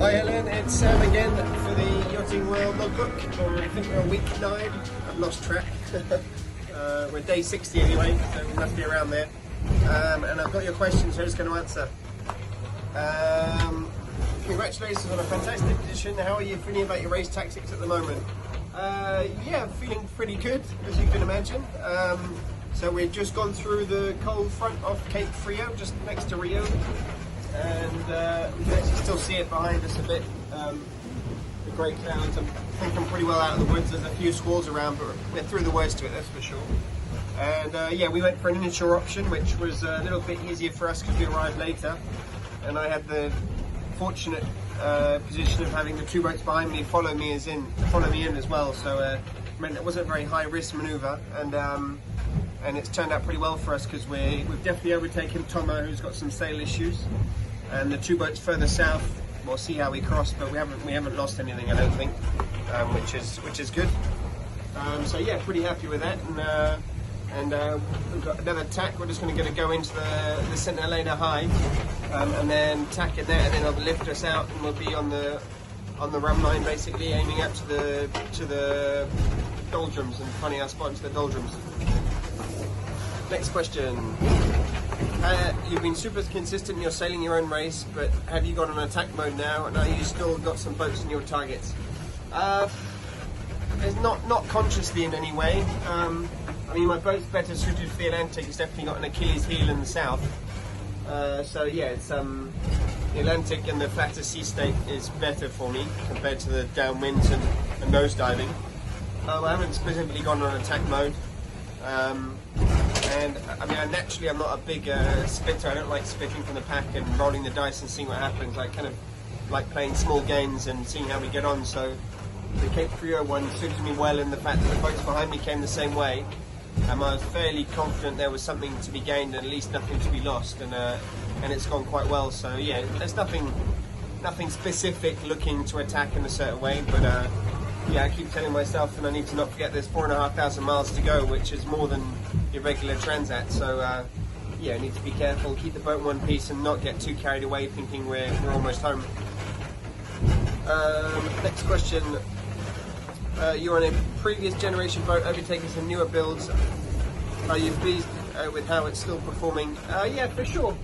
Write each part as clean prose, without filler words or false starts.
Hi Helen, it's Sam again for the Yachting World logbook. I think we're on week 9, I've lost track. We're day 60 anyway, so we must be around there. And I've got your questions, so I'm just going to answer. Congratulations on a fantastic position. How are you feeling about your race tactics at the moment? Yeah, feeling pretty good, as you can imagine. So we've just gone through the cold front off Cape Frio, just next to Rio. And we can actually still see it behind us a bit. The grey clouds, I think I'm pretty well out of the woods. There's a few squalls around, but we're through the worst of it, that's for sure. And yeah, we went for an inshore option, which was a little bit easier for us because we arrived later. And I had the fortunate position of having the two boats behind me follow me in as well. So it meant it wasn't a very high risk manoeuvre, and it's turned out pretty well for us because we've definitely overtaken Tomo, who's got some sail issues, and the two boats further south. We'll see how we cross, but we haven't lost anything, I don't think, which is good. So yeah, pretty happy with that. And we've got another tack. We're just going to go into the St Helena High, and then tack in there, and then it'll lift us out, and we'll be on the run line, basically aiming up to the doldrums and finding our spot into the doldrums. Next question. You've been super consistent in your sailing your own race, but have you got an attack mode now? And are you still got some boats in your targets? It's not consciously in any way. I mean, my boat's better suited for the Atlantic. It's definitely got an Achilles heel in the south. So yeah, it's the Atlantic and the flatter sea state is better for me compared to the downwinds and nose diving. I haven't specifically gone on attack mode. And I mean, naturally I'm not a big spitter. I don't like spitting from the pack and rolling the dice and seeing what happens. I kind of like playing small games and seeing how we get on. So the Cape Frio one suited me well in the fact that the boats behind me came the same way. I was fairly confident there was something to be gained and at least nothing to be lost, and it's gone quite well. So yeah, there's nothing specific looking to attack in a certain way, but yeah, I keep telling myself, and I need to not forget there's 4,500 miles to go, which is more than your regular transat. So yeah, I need to be careful, keep the boat in one piece, and not get too carried away thinking we're almost home. Next question. You're on a previous generation boat, overtaking some newer builds. Are you pleased with how it's still performing? Yeah, for sure.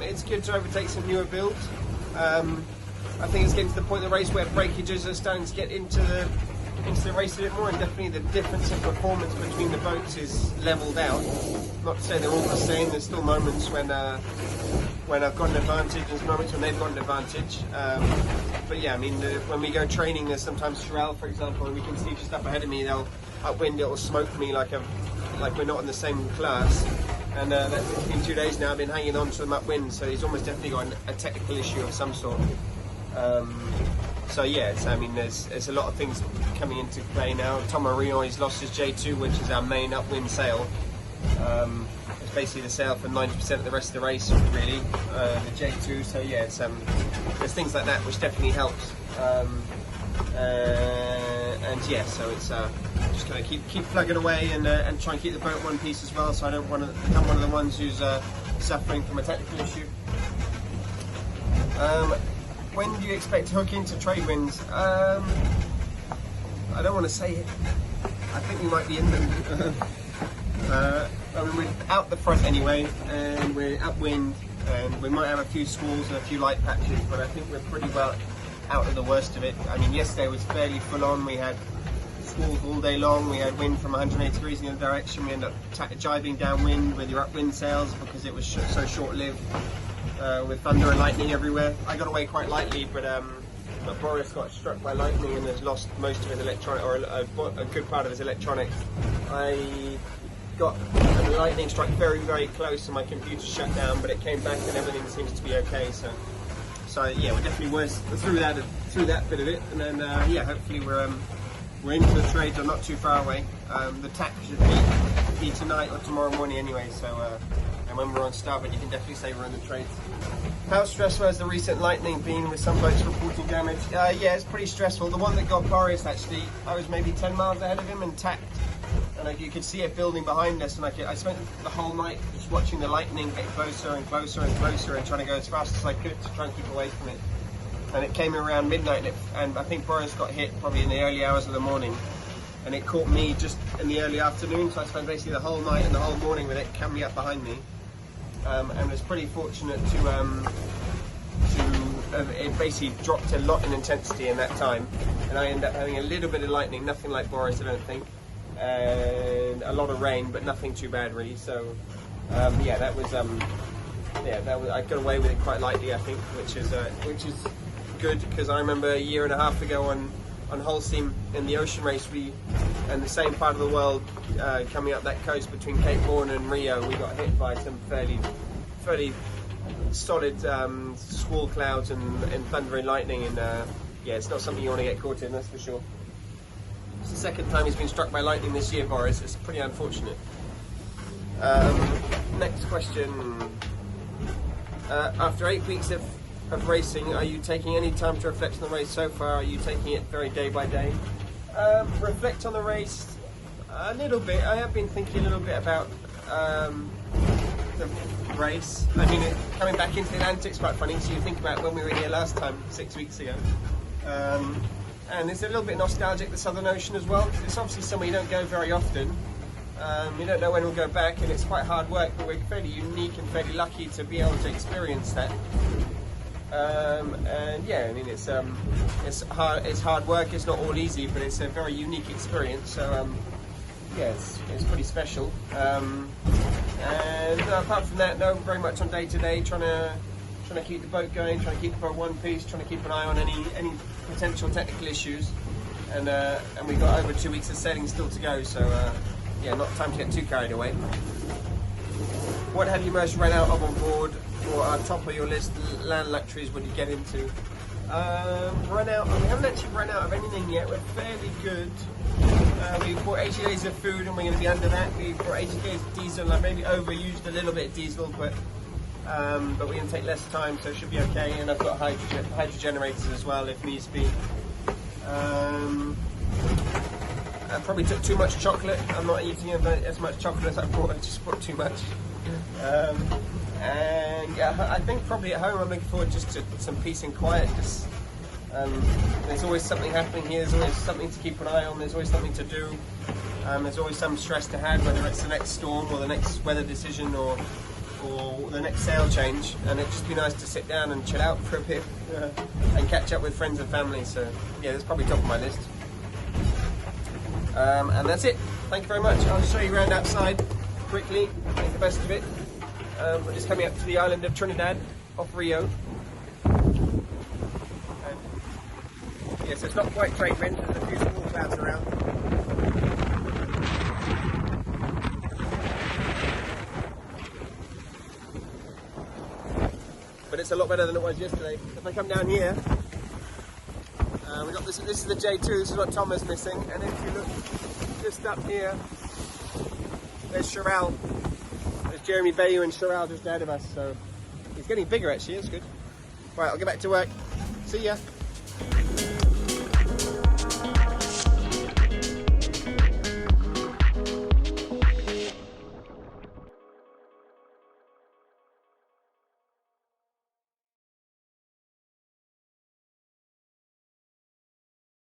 It's good to overtake some newer builds. I think it's getting to the point in the race where breakages are starting to get into the race a bit more, and definitely the difference in performance between the boats is leveled out. Not to say they're all the same. There's still moments when I've got an advantage, there's moments when they've got an advantage. But yeah, I mean, when we go training, there's sometimes Sherelle, for example, and we can see just up ahead of me, they'll upwind, it'll smoke me like we're not in the same class. And that's been 2 days now. I've been hanging on to them upwind, so he's almost definitely got a technical issue of some sort. So yeah, I mean, there's a lot of things coming into play now. Tomo Rio, he's lost his J2, which is our main upwind sail. It's basically the sail for 90% of the rest of the race, really, the J2. So yeah, there's things like that which definitely helps. And yeah, so it's just going to keep plugging away and try and keep the boat in one piece as well, so I don't want to become one of the ones who's suffering from a technical issue. When do you expect to hook into trade winds? I don't want to say it. I think we might be in them. I mean, we're out the front anyway, and we're upwind, and we might have a few squalls and a few light patches, but I think we're pretty well out of the worst of it. I mean, yesterday was fairly full on. We had squalls all day long. We had wind from 180 degrees in the other direction. We ended up jibing downwind with your upwind sails because it was so short-lived. With thunder and lightning everywhere. I got away quite lightly, but Boris got struck by lightning and has lost most of his electronic, or a good part of his electronics. I got a lightning struck very, very close, and my computer shut down, but it came back and everything seems to be okay. So yeah, we're definitely through that bit of it, and then yeah, hopefully we're into the trades or not too far away. The tack should be tonight or tomorrow morning anyway. So. And when we're on starboard, you can definitely say we're in the trades. How stressful has the recent lightning been with some boats reporting damage? Yeah, it's pretty stressful. The one that got Boris, actually, I was maybe 10 miles ahead of him and tacked. And you could see it building behind us. And I spent the whole night just watching the lightning get closer and closer and closer and trying to go as fast as I could to try and keep away from it. and it came around midnight, and I think Boris got hit probably in the early hours of the morning, and it caught me just in the early afternoon, so I spent basically the whole night and the whole morning with it coming up behind me, and was pretty fortunate it basically dropped a lot in intensity in that time, and I ended up having a little bit of lightning, nothing like Boris I don't think, and a lot of rain, but nothing too bad really. So yeah, that was I got away with it quite lightly, I think, which is good, because I remember a year and a half ago on Holcim in the ocean race, in the same part of the world, coming up that coast between Cape Horn and Rio, we got hit by some fairly solid squall clouds and thunder and lightning, and yeah, it's not something you want to get caught in, that's for sure. It's the second time he's been struck by lightning this year, Boris. It's pretty unfortunate. Next question. After 8 weeks of racing, are you taking any time to reflect on the race so far? Are you taking it very day by day? Reflect on the race a little bit. I have been thinking a little bit about the race. I mean, coming back into the Atlantic's quite funny, so you think about when we were here last time, 6 weeks ago. And it's a little bit nostalgic, the Southern Ocean as well, because it's obviously somewhere you don't go very often. You don't know when we'll go back, and it's quite hard work, but we're fairly unique and fairly lucky to be able to experience that. And yeah, I mean, it's hard work, it's not all easy, but it's a very unique experience, so yeah, it's pretty special. And apart from that, no, very much on day to day, trying to keep the boat going, trying to keep her one piece, trying to keep an eye on any potential technical issues, and we've got over 2 weeks of sailing still to go, so yeah, not time to get too carried away. What have you most run out of on board, or are top of your list land luxuries would you get into? We haven't actually run out of anything yet. We're fairly good. We bought 80 days of food, and we're going to be under that. We bought 80 days of diesel. I maybe overused a little bit of diesel, but we're going to take less time, so it should be okay. And I've got hydrogenerators as well if needs be. I probably took too much chocolate. I'm not eating as much chocolate as I bought. I just bought too much. And yeah, I think probably at home I'm looking forward just to some peace and quiet. Just there's always something happening here. There's always something to keep an eye on. There's always something to do. There's always some stress to have, whether it's the next storm or the next weather decision or the next sail change. And it'd just be nice to sit down and chill out for a bit and catch up with friends and family. So yeah, that's probably top of my list. And that's it. Thank you very much. I'll show you around outside quickly, make the best of it. We're just coming up to the island of Trinidad off Rio. And yes, it's not quite trade wind, there's a few small clouds around. But it's a lot better than it was yesterday. If I come down here, we got this is the J2, this is what Tom is missing, and if you look just up here, there's Chirel. There's Jeremy Bayou and Chirel just ahead of us, so he's getting bigger actually, that's good. Right, I'll get back to work. See ya.